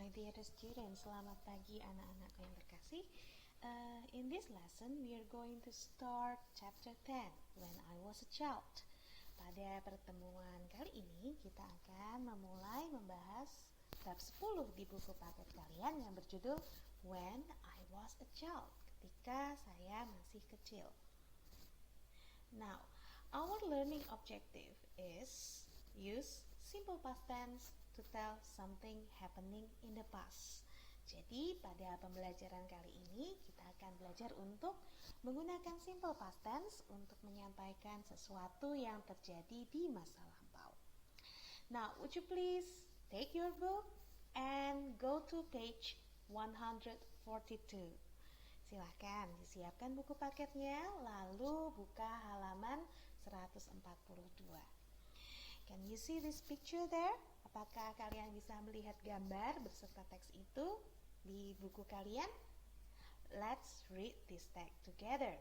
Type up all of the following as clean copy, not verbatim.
my dear students, selamat pagi anak-anakku yang terkasih. In this lesson, we are going to start chapter 10, When I Was a Child. Pada pertemuan kali ini, kita akan memulai membahas bab 10 di buku paket kalian yang berjudul When I Was a Child, ketika saya masih kecil. Now, our learning objective is use simple past tense to tell something happening in the past. Jadi pada pembelajaran kali ini kita akan belajar untuk menggunakan simple past tense untuk menyampaikan sesuatu yang terjadi di masa lampau. Now, would you please take your book and go to page 142. Silahkan disiapkan buku paketnya, lalu buka halaman 142. Can you see this picture there? Apakah kalian bisa melihat gambar beserta teks itu di buku kalian? Let's read this text together.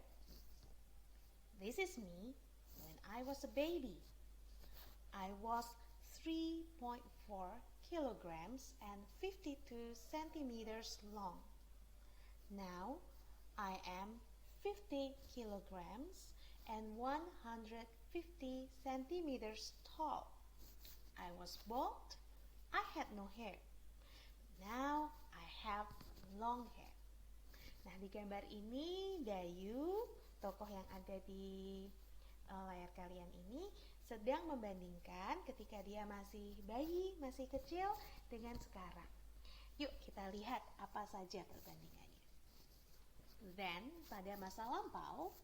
This is me when I was a baby. I was 3.4 kilograms and 52 centimeters long. Now I am 50 kilograms and 150 centimeters tall. I was bald. I had no hair. Now I have long hair. Nah, di gambar ini Dayu, tokoh yang ada di layar kalian ini, sedang membandingkan ketika dia masih bayi, masih kecil dengan sekarang. Yuk kita lihat apa saja perbandingannya. Then, pada masa lampau,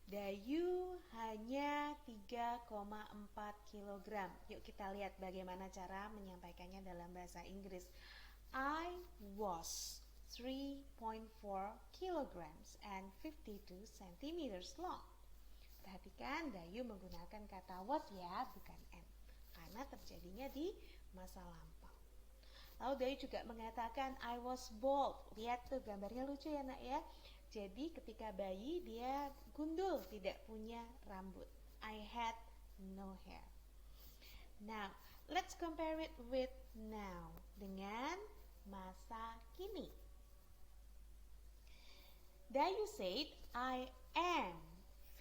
Dayu hanya 3,4 kg. Yuk kita lihat bagaimana cara menyampaikannya dalam bahasa Inggris. I was 3.4 kilograms and 52 centimeters long. Perhatikan Dayu menggunakan kata was ya, bukan am, karena terjadinya di masa lampau. Lalu Dayu juga mengatakan I was bald. Lihat tuh gambarnya lucu ya nak ya. Jadi ketika bayi dia gundul, tidak punya rambut. I had no hair. Now, let's compare it with now, dengan masa kini. Dayu said, I am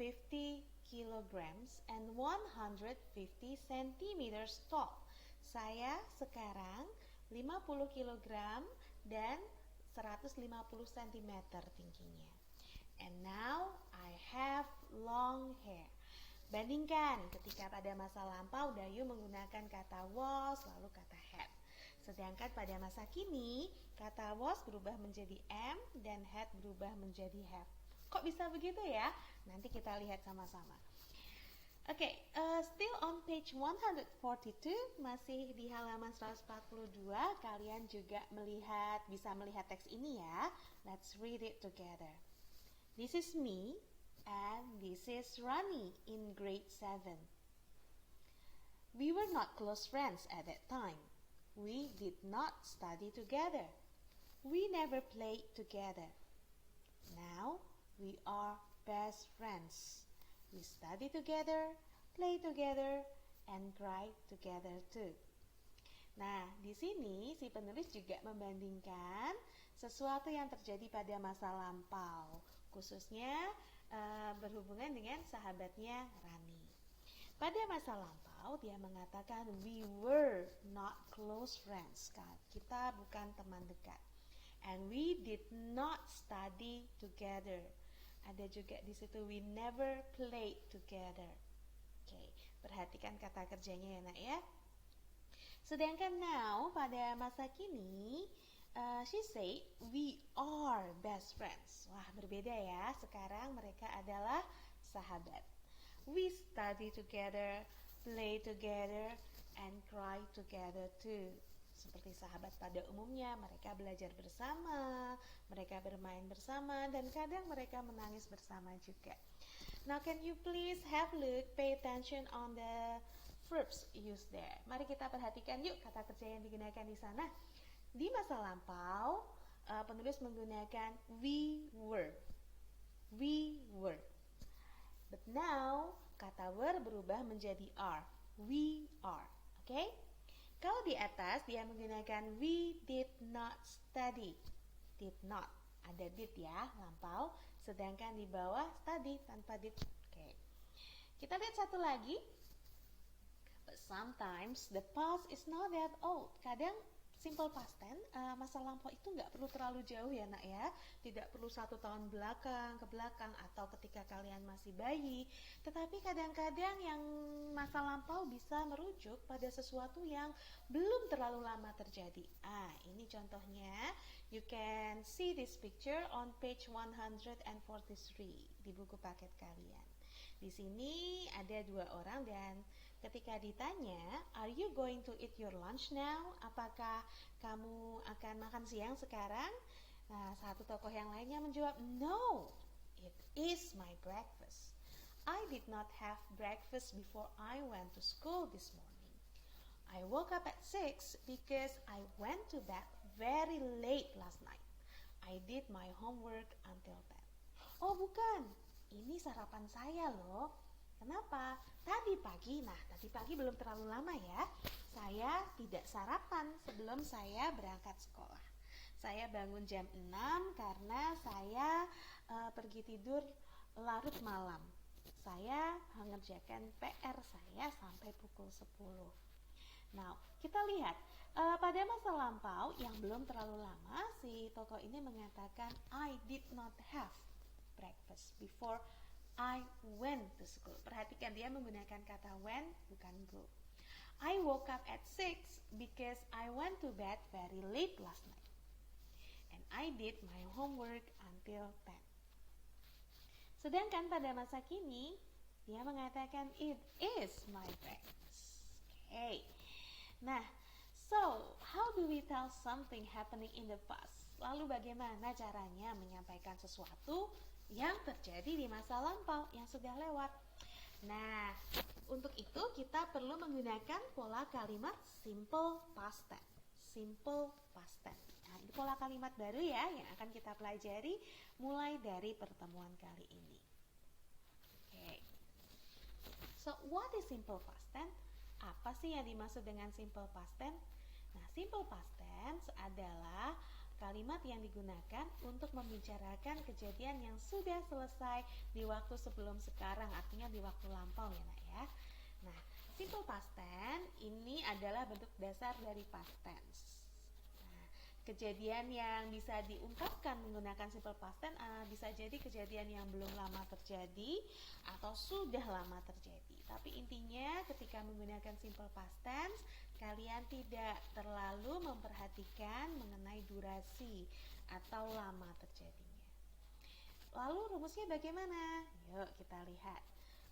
50 kilograms and 150 centimeters tall. Saya sekarang 50 kilogram dan 150 cm tingginya. And now I have long hair. Bandingkan ketika pada masa lampau Dayu menggunakan kata was lalu kata had. Sedangkan pada masa kini kata was berubah menjadi am dan had berubah menjadi have. Kok bisa begitu ya? Nanti kita lihat sama-sama. Oke, still on page 142, masih di halaman 142, kalian juga bisa melihat teks ini ya. Let's read it together. This is me and this is Rani in grade 7. We were not close friends at that time. We did not study together. We never played together. Now we are best friends. We study together, play together, and cry together too. Nah, di sini si penulis juga membandingkan sesuatu yang terjadi pada masa lampau, khususnya berhubungan dengan sahabatnya Rani. Pada masa lampau, dia mengatakan we were not close friends. Kita bukan teman dekat. And we did not study together. Ada juga di situ we never played together. Oke, perhatikan kata kerjanya ya nak ya. Sedangkan now pada masa kini, she said we are best friends. Wah, berbeda ya. Sekarang mereka adalah sahabat. We study together, play together, and cry together too. Seperti sahabat pada umumnya, mereka belajar bersama, mereka bermain bersama, dan kadang mereka menangis bersama juga. Now, can you please have a look, pay attention on the verbs used there. Mari kita perhatikan yuk kata kerja yang digunakan di sana. Di masa lampau, penulis menggunakan we were. We were. But now, kata were berubah menjadi are. We are. Oke? Kalau di atas dia menggunakan we did not study. Did not, ada did ya, lampau. Sedangkan di bawah study tanpa did. Oke. Kita lihat satu lagi. But sometimes the past is not that old. Kadang simple past tense, masa lampau itu nggak perlu terlalu jauh ya nak ya. Tidak perlu 1 tahun ke belakang atau ketika kalian masih bayi. Tetapi kadang-kadang yang masa lampau bisa merujuk pada sesuatu yang belum terlalu lama terjadi. Ini contohnya. You can see this picture on page 143 di buku paket kalian. Di sini ada 2 orang dan ketika ditanya, are you going to eat your lunch now? Apakah kamu akan makan siang sekarang? Nah, satu tokoh yang lainnya menjawab, no, it is my breakfast. I did not have breakfast before I went to school this morning. I woke up at 6 because I went to bed very late last night. I did my homework until 10. Oh bukan, ini sarapan saya loh. Kenapa? Tadi pagi belum terlalu lama ya. Saya tidak sarapan sebelum saya berangkat sekolah. Saya bangun jam 6 karena saya pergi tidur larut malam. Saya mengerjakan PR saya sampai pukul 10. Nah, kita lihat pada masa lampau yang belum terlalu lama, si tokoh ini mengatakan I did not have breakfast before I went to school. Perhatikan dia menggunakan kata when, bukan go. I woke up at 6 because I went to bed very late last night. And I did my homework until 10. Sedangkan pada masa kini, dia mengatakan it is my breakfast. Okay. Nah, so how do we tell something happening in the past? Lalu bagaimana caranya menyampaikan sesuatu yang terjadi di masa lampau yang sudah lewat? Nah, untuk itu kita perlu menggunakan pola kalimat simple past tense. Simple past tense. Nah, ini pola kalimat baru ya yang akan kita pelajari mulai dari pertemuan kali ini. Okay. So, what is simple past tense? Apa sih yang dimaksud dengan simple past tense? Nah, simple past tense adalah kalimat yang digunakan untuk membicarakan kejadian yang sudah selesai di waktu sebelum sekarang, artinya di waktu lampau ya nak ya. Nah, simple past tense ini adalah bentuk dasar dari past tense. Nah, kejadian yang bisa diungkapkan menggunakan simple past tense bisa jadi kejadian yang belum lama terjadi atau sudah lama terjadi. Tapi intinya ketika menggunakan simple past tense, kalian tidak terlalu memperhatikan mengenai durasi atau lama terjadinya. Lalu rumusnya bagaimana? Yuk kita lihat.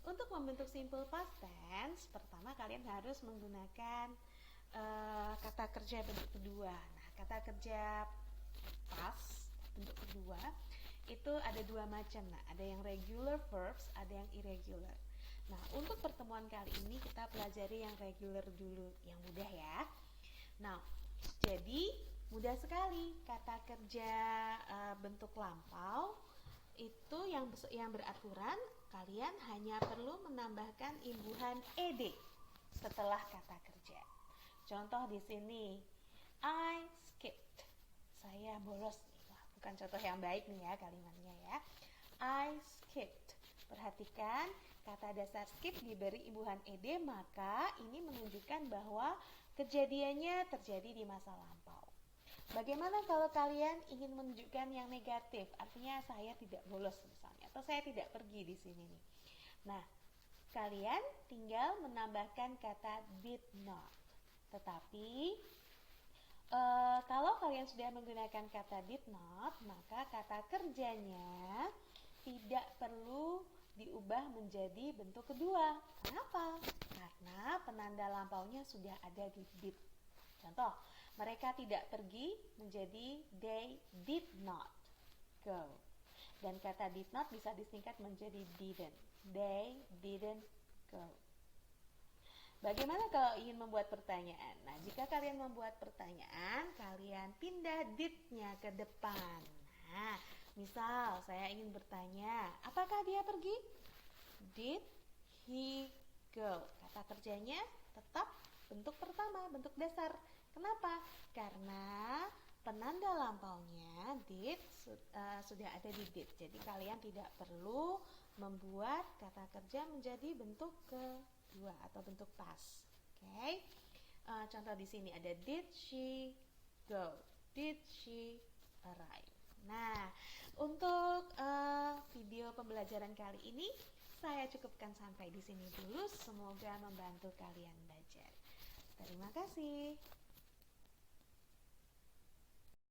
Untuk membentuk simple past tense, pertama kalian harus menggunakan kata kerja bentuk kedua. Nah, kata kerja past bentuk kedua itu ada 2 macam. Nah, ada yang regular verbs, ada yang irregular. Nah, untuk pertemuan kali ini kita pelajari yang regular dulu, yang mudah ya. Nah, jadi mudah sekali kata kerja bentuk lampau itu yang beraturan, kalian hanya perlu menambahkan imbuhan ed setelah kata kerja. Contoh di sini, I skipped. Saya bolos nih. Wah, bukan contoh yang baik nih ya kalimatnya ya. I skipped. Perhatikan kata dasar skip diberi imbuhan ed, maka ini menunjukkan bahwa kejadiannya terjadi di masa lampau. Bagaimana kalau kalian ingin menunjukkan yang negatif? Artinya saya tidak bolos misalnya, atau saya tidak pergi di sini nih. Nah, kalian tinggal menambahkan kata did not. Tetapi kalau kalian sudah menggunakan kata did not, maka kata kerjanya tidak perlu diubah menjadi bentuk kedua. Kenapa? Karena penanda lampaunya sudah ada di did. Contoh, mereka tidak pergi menjadi they did not go. Dan kata did not bisa disingkat menjadi didn't. They didn't go. Bagaimana kalau ingin membuat pertanyaan? Nah, jika kalian membuat pertanyaan, kalian pindah did-nya ke depan. Nah, misal saya ingin bertanya, apakah dia pergi? Did he go? Kata kerjanya tetap bentuk pertama, bentuk dasar. Kenapa? Karena penanda lampaunya did sudah ada di did. Jadi kalian tidak perlu membuat kata kerja menjadi bentuk kedua atau bentuk past. Oke. Contoh di sini ada did she go? Did she arrive? Nah, untuk video pembelajaran kali ini saya cukupkan sampai di sini dulu. Semoga membantu kalian belajar. Terima kasih.